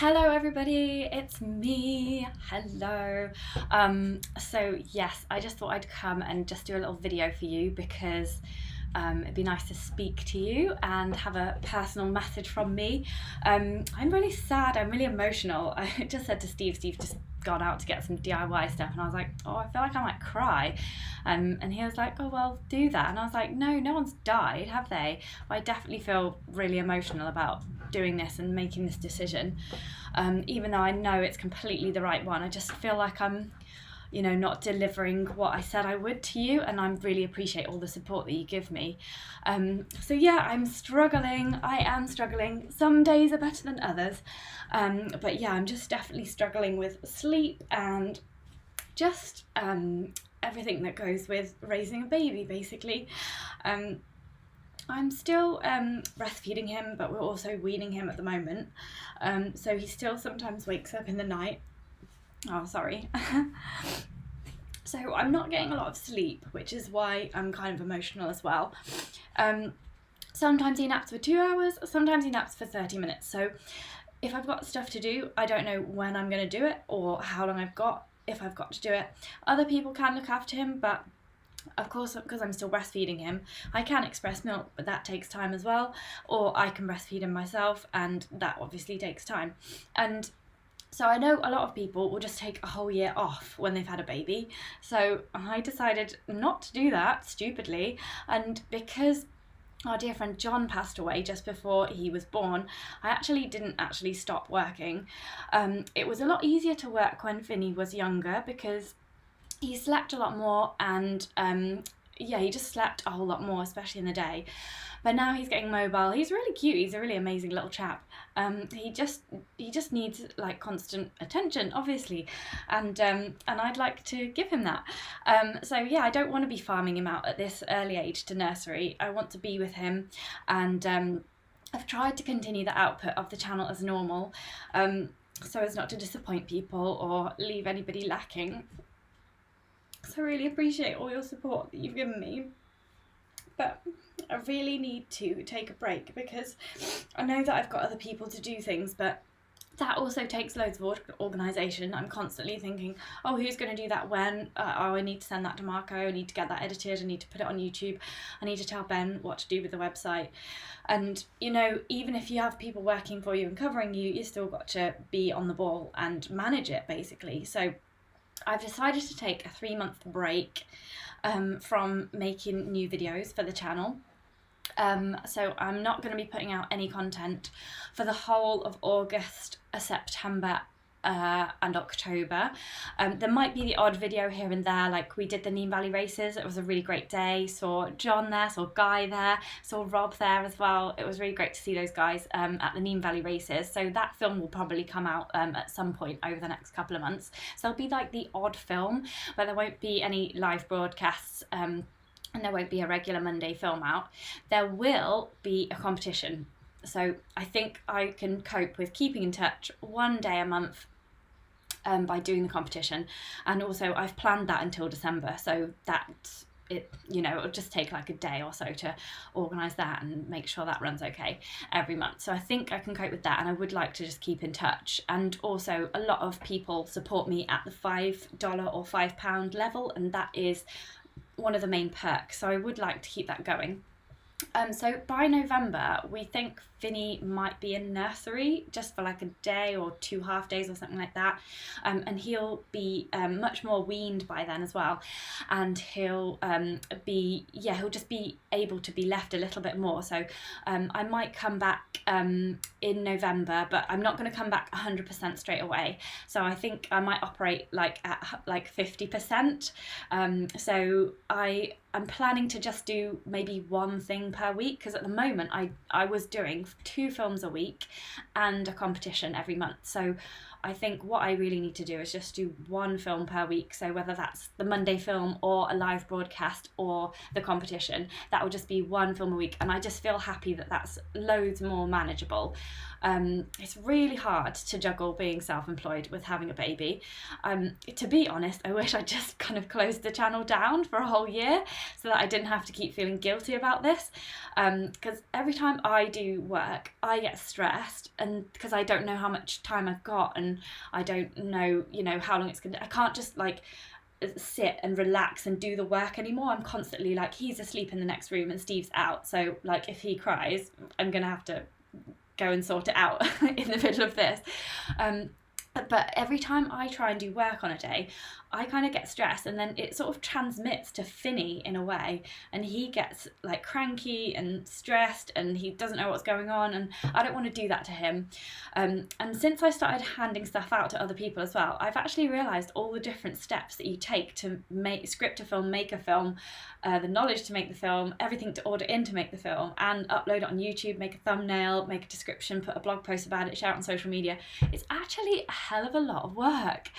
Hello everybody, it's me. Hello. So yes, I just thought I'd come and just do a little video for you because it'd be nice to speak to you and have a personal message from me. I'm really sad, I'm really emotional. I just said to Steve just gone out to get some DIY stuff, and I was like, oh, I feel like I might cry. And he was like, oh, well, do that. And I was like, no one's died, have they? But I definitely feel really emotional about doing this and making this decision. Even though I know it's completely the right one, I just feel like I'm not delivering what I said I would to you, and I really appreciate all the support that you give me. So yeah, I'm struggling. I am struggling. Some days are better than others. But yeah, I'm just definitely struggling with sleep and just everything that goes with raising a baby, basically. I'm still breastfeeding him, but we're also weaning him at the moment. So he still sometimes wakes up in the night. Oh, sorry. So I'm not getting a lot of sleep, which is why I'm kind of emotional as well. Sometimes he naps for 2 hours, sometimes he naps for 30 minutes. So if I've got stuff to do, I don't know when I'm going to do it or how long I've got, if I've got to do it. Other people can look after him, but of course, because I'm still breastfeeding him, I can express milk, but that takes time as well. Or I can breastfeed him myself, and that obviously takes time. And so I know a lot of people will just take a whole year off when they've had a baby. So I decided not to do that, stupidly. And because our dear friend John passed away just before he was born, I didn't stop working. It was a lot easier to work when Finny was younger because he slept a lot more, and he just slept a whole lot more, especially in the day. But now he's getting mobile. He's really cute. He's a really amazing little chap. He just needs like constant attention, obviously, and I'd like to give him that. So yeah, I don't want to be farming him out at this early age to nursery. I want to be with him, and I've tried to continue the output of the channel as normal, so as not to disappoint people or leave anybody lacking. So I really appreciate all your support that you've given me, but I really need to take a break because I know that I've got other people to do things, but that also takes loads of organisation. I'm constantly thinking, oh, who's going to do that when? Oh, I need to send that to Marco, I need to get that edited, I need to put it on YouTube, I need to tell Ben what to do with the website. And, even if you have people working for you and covering you, you still got to be on the ball and manage it, basically. So I've decided to take a 3-month break from making new videos for the channel. So I'm not going to be putting out any content for the whole of August, September and October. There might be the odd video here and there, like we did the Nene Valley races. It was a really great day. Saw John there, saw Guy there, saw Rob there as well. It was really great to see those guys at the Nene Valley races. So that film will probably come out at some point over the next couple of months. So there'll be like the odd film, but there won't be any live broadcasts. And there won't be a regular Monday film out. There will be a competition. So I think I can cope with keeping in touch one day a month by doing the competition. And also I've planned that until December. So that's it, it'll just take like a day or so to organise that and make sure that runs okay every month. So I think I can cope with that, and I would like to just keep in touch. And also a lot of people support me at the $5 or £5 level, and that is one of the main perks, so I would like to keep that going. So by November, we think Finny might be in nursery just for like a day or 2 half days or something like that, and he'll be much more weaned by then as well, and he'll just be able to be left a little bit more. So I might come back in November, but I'm not going to come back 100% straight away. So I think I might operate at 50%. So I'm planning to just do maybe one thing per week, because at the moment I was doing 2 films a week and a competition every month. So I think what I really need to do is just do 1 film per week. So whether that's the Monday film or a live broadcast or the competition, that will just be 1 film a week. And I just feel happy that that's loads more manageable It's really hard to juggle being self-employed with having a baby. To be honest, I wish I just kind of closed the channel down for a whole year so that I didn't have to keep feeling guilty about this, because every time I do work I get stressed, and because I don't know how much time I've got, and I don't know, how long it's gonna. I can't just like sit and relax and do the work anymore. I'm constantly like, he's asleep in the next room and Steve's out, so like if he cries I'm gonna have to go and sort it out in the middle of this. But every time I try and do work on a day, I kind of get stressed, and then it sort of transmits to Finney in a way, and he gets like cranky and stressed, and he doesn't know what's going on, and I don't want to do that to him. And since I started handing stuff out to other people as well, I've actually realised all the different steps that you take to script a film, make a film, the knowledge to make the film, everything to order in to make the film, and upload it on YouTube, make a thumbnail, make a description, put a blog post about it, share it on social media. It's actually a hell of a lot of work.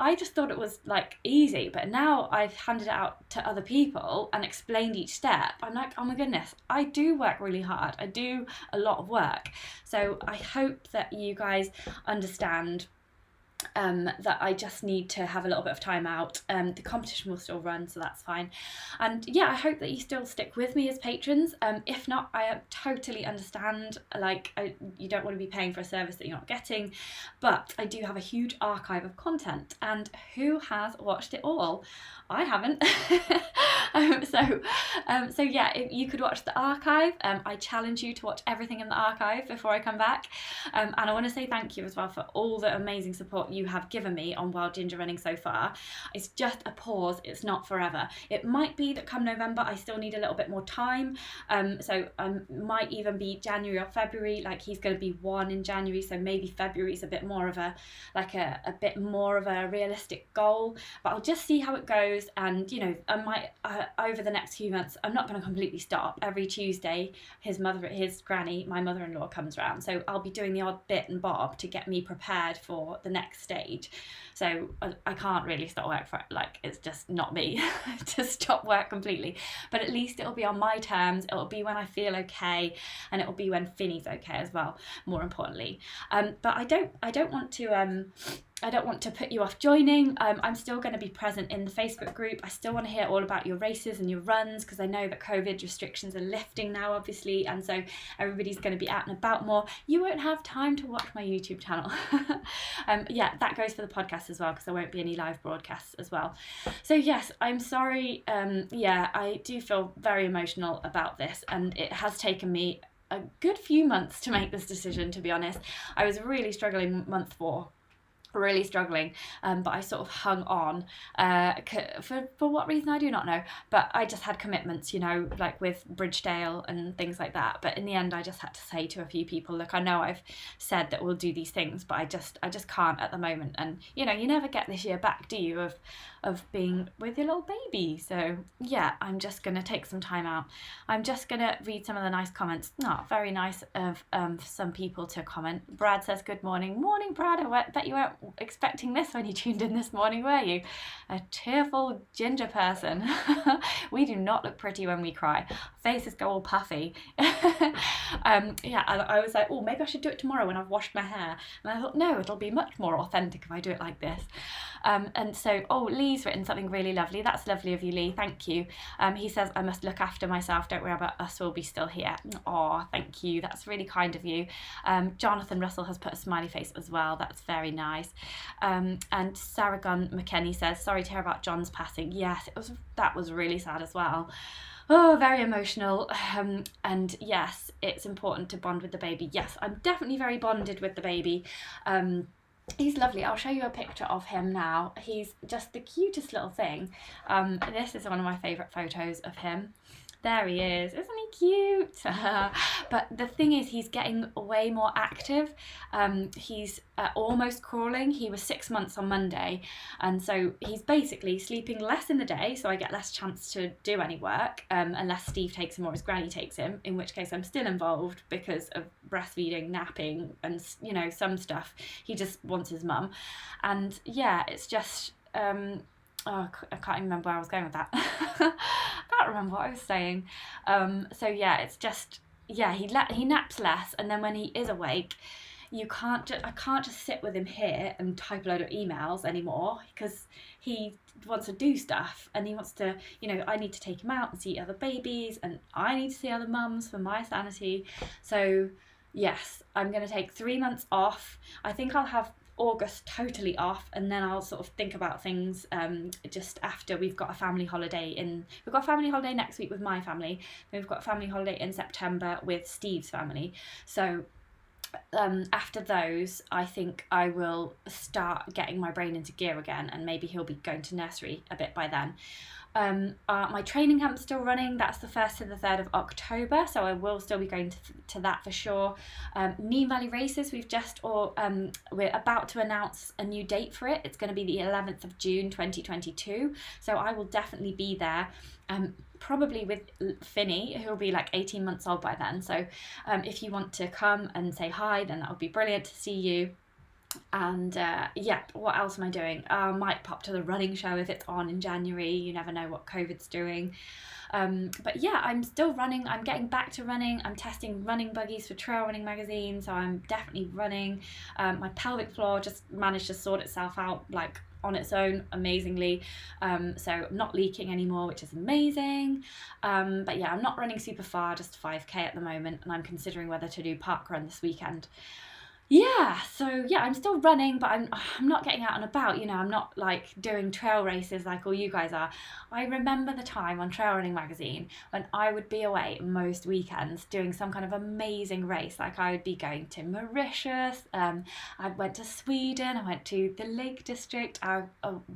I just thought it was like easy, but now I've handed it out to other people and explained each step. I'm like, oh my goodness, I do work really hard. I do a lot of work. So I hope that you guys understand that I just need to have a little bit of time out. The competition will still run, so that's fine. And yeah, I hope that you still stick with me as patrons. If not, I totally understand, like you don't want to be paying for a service that you're not getting, but I do have a huge archive of content, and who has watched it all? I haven't. So yeah, if you could watch the archive. I challenge you to watch everything in the archive before I come back. And I want to say thank you as well for all the amazing support you have given me on Wild Ginger Running so far. It's just a pause, it's not forever. It might be that come November I still need a little bit more time. Might even be January or February, like he's going to be 1 in January, so maybe February is a bit more of a bit more of a realistic goal, but I'll just see how it goes. And I might over the next few months, I'm not going to completely stop. Every Tuesday his granny, my mother-in-law, comes round, so I'll be doing the odd bit and bob to get me prepared for the next stage. So I can't really stop work for it, like it's just not me to stop work completely, but at least it'll be on my terms. It'll be when I feel okay, and it'll be when Finney's okay as well, more importantly. But I don't want to put you off joining. I'm still going to be present in the Facebook group. I still want to hear all about your races and your runs, because I know that COVID restrictions are lifting now, obviously, and so everybody's going to be out and about more. You won't have time to watch my YouTube channel. Yeah, that goes for the podcast as well, because there won't be any live broadcasts as well. So yes, I'm sorry. Yeah, I do feel very emotional about this, and it has taken me a good few months to make this decision, to be honest. I was really struggling month 4. Really struggling, but I sort of hung on for what reason I do not know, but I just had commitments, like with Bridgedale and things like that. But in the end I just had to say to a few people, look, I know I've said that we'll do these things, but I just can't at the moment. And you never get this year back, do you, of being with your little baby. So yeah, I'm just gonna take some time out. I'm just gonna read some of the nice comments. Very nice of some people to comment. Brad says, good morning. Morning, Brad. I bet you weren't expecting this when you tuned in this morning, were you? A tearful ginger person. We do not look pretty when we cry. Faces go all puffy. Yeah, I was like, oh, maybe I should do it tomorrow when I've washed my hair. And I thought, no, it'll be much more authentic if I do it like this. And so, Lee's written something really lovely. That's lovely of you, Lee. Thank you. He says, I must look after myself. Don't worry about us. We'll be still here. Oh, thank you. That's really kind of you. Jonathan Russell has put a smiley face as well. That's very nice. And Saragon McKenney says, sorry to hear about John's passing. Yes, that was really sad as well. Oh, very emotional. And yes, it's important to bond with the baby. Yes, I'm definitely very bonded with the baby. He's lovely. I'll show you a picture of him now. He's just the cutest little thing. This is one of my favourite photos of him. There he is. Isn't he cute? But the thing is, he's getting way more active. He's almost crawling. He was 6 months on Monday, and so he's basically sleeping less in the day, so I get less chance to do any work, unless Steve takes him or his granny takes him, in which case I'm still involved because of breastfeeding, napping, and some stuff. He just wants his mum. And yeah, it's just I can't remember where I was going with that. I can't remember what I was saying. So yeah, it's just he naps less, and then when he is awake, I can't just sit with him here and type a load of emails anymore, because he wants to do stuff, and he wants to, I need to take him out and see other babies, and I need to see other mums for my sanity. So yes, I'm going to take 3 months off. I think I'll have August totally off, and then I'll sort of think about things just after we've got a family holiday next week with my family. We've got a family holiday in September with Steve's family. So after those, I think I will start getting my brain into gear again, and maybe he'll be going to nursery a bit by then. My training camp's still running. That's the 1st to the 3rd of October, so I will still be going to that for sure. Neem Valley Races, we're about to announce a new date for it. It's going to be the 11th of June 2022, so I will definitely be there. Probably with Finny, who'll be like 18 months old by then. So if you want to come and say hi, then that would be brilliant to see you. And what else am I doing? I might pop to the running show if it's on in January. You never know what COVID's doing. But yeah, I'm still running. I'm getting back to running. I'm testing running buggies for Trail Running Magazine, so I'm definitely running. My pelvic floor just managed to sort itself out like on its own amazingly, so not leaking anymore, which is amazing. But yeah, I'm not running super far, just 5k at the moment, and I'm considering whether to do park run this weekend. So I'm still running, but I'm not getting out and about, I'm not like doing trail races like all you guys are. I remember the time on Trail Running Magazine when I would be away most weekends doing some kind of amazing race. Like I would be going to Mauritius, I went to Sweden, I went to the Lake District, I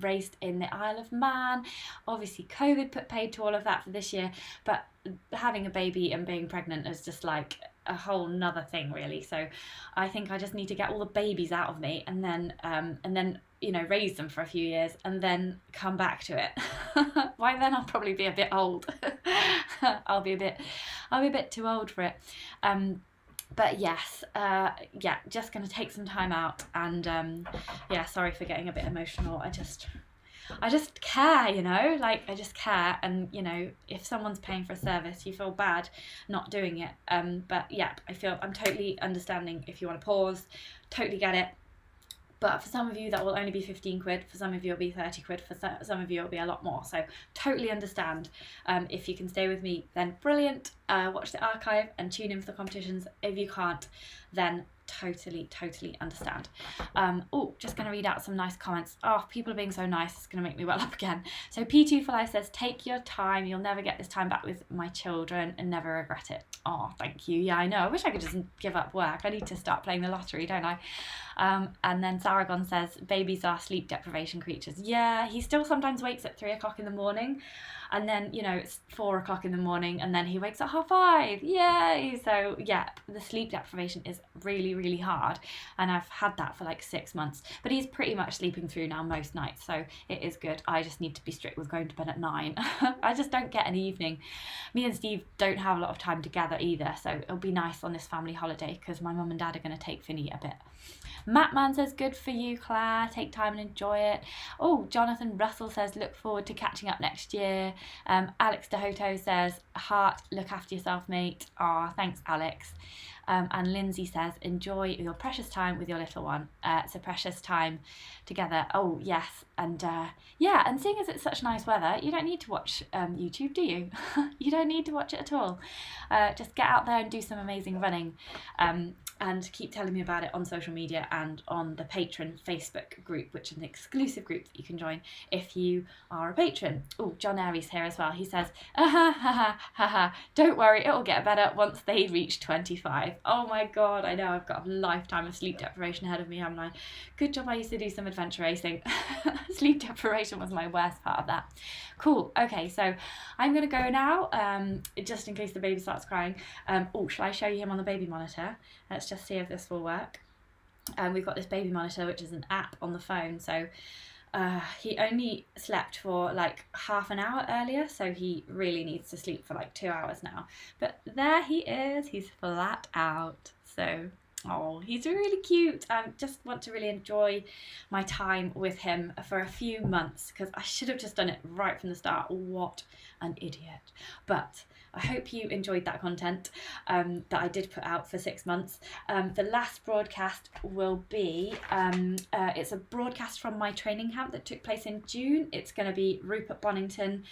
raced in the Isle of Man. Obviously COVID put paid to all of that for this year, but having a baby and being pregnant is just like a whole nother thing really. So I think I just need to get all the babies out of me, and then raise them for a few years and then come back to it. By then I'll probably be a bit old. I'll be a bit too old for it. But yes, just gonna take some time out, and sorry for getting a bit emotional. I just care, I just care. And, if someone's paying for a service, you feel bad not doing it. But yeah, I'm totally understanding if you want to pause, totally get it. But for some of you, that will only be 15 quid. For some of you, it'll be 30 quid. For some of you, it'll be a lot more. So totally understand. If you can stay with me, then brilliant. Watch the archive and tune in for the competitions. If you can't, then totally understand. Just going to read out some nice comments. People are being so nice, it's going to make me well up again. So P2 for Life says, take your time, you'll never get this time back with my children and never regret it. Thank you. Yeah, I know, I wish I could just give up work. I need to start playing the lottery, don't I? And then Saragon says, babies are sleep deprivation creatures. Yeah, he still sometimes wakes at 3 o'clock in the morning, and then it's 4 o'clock in the morning, and then he wakes at 5:30. Yay! So yeah, the sleep deprivation is really hard, and I've had that for like 6 months, but he's pretty much sleeping through now most nights, so it is good. I just need to be strict with going to bed at 9. I just don't get an evening. Me and Steve don't have a lot of time together either, so it'll be nice on this family holiday because my mum and dad are going to take Finny a bit. Mattman says, good for you, Claire. Take time and enjoy it. Jonathan Russell says, look forward to catching up next year. Alex DeHoto says, heart, look after yourself, mate. Thanks, Alex. And Lindsay says, enjoy your precious time with your little one. It's a precious time together. Yes. And and seeing as it's such nice weather, you don't need to watch YouTube, do you? You don't need to watch it at all. Just get out there and do some amazing running. And keep telling me about it on social media and on the patron Facebook group, which is an exclusive group that you can join if you are a patron. John Aries here as well. He says, don't worry, it'll get better once they reach 25. Oh my God, I know I've got a lifetime of sleep deprivation ahead of me, haven't I? Good job I used to do some adventure racing. Sleep deprivation was my worst part of that. Cool. Okay, so I'm going to go now, just in case the baby starts crying. Shall I show you him on the baby monitor? Let's just see if this will work. We've got this baby monitor, which is an app on the phone. So he only slept for like half an hour earlier, so he really needs to sleep for like 2 hours now. But there he is. He's flat out. So Oh, he's really cute. I just want to really enjoy my time with him for a few months, because I should have just done it right from the start. What an idiot. But I hope you enjoyed that content that I did put out for 6 months. The last broadcast will be, it's a broadcast from my training camp that took place in June. It's going to be Rupert Bonington.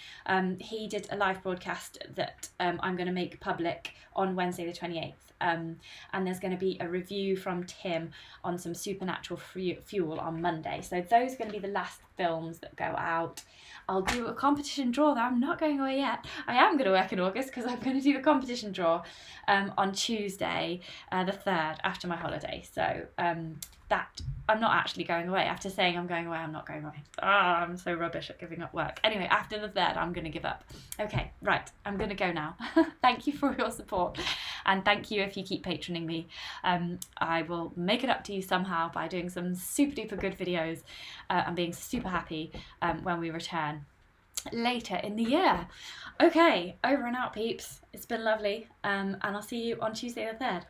He did a live broadcast that I'm going to make public on Wednesday the 28th. And there's going to be a review from Tim on some Supernatural Fuel on Monday. So those are going to be the last films that go out. I'll do a competition draw, though I'm not going away yet. I am going to work in August, because I'm going to do the competition draw on Tuesday the 3rd, after my holiday. So that I'm not actually going away. After saying I'm going away, I'm not going away. I'm so rubbish at giving up work. Anyway, after the 3rd, I'm going to give up. Okay, right, I'm going to go now. Thank you for your support, and thank you if you keep patroning me. I will make it up to you somehow by doing some super duper good videos and being super happy when we return later in the year. Okay, over and out, peeps. It's been lovely, and I'll see you on Tuesday the 3rd.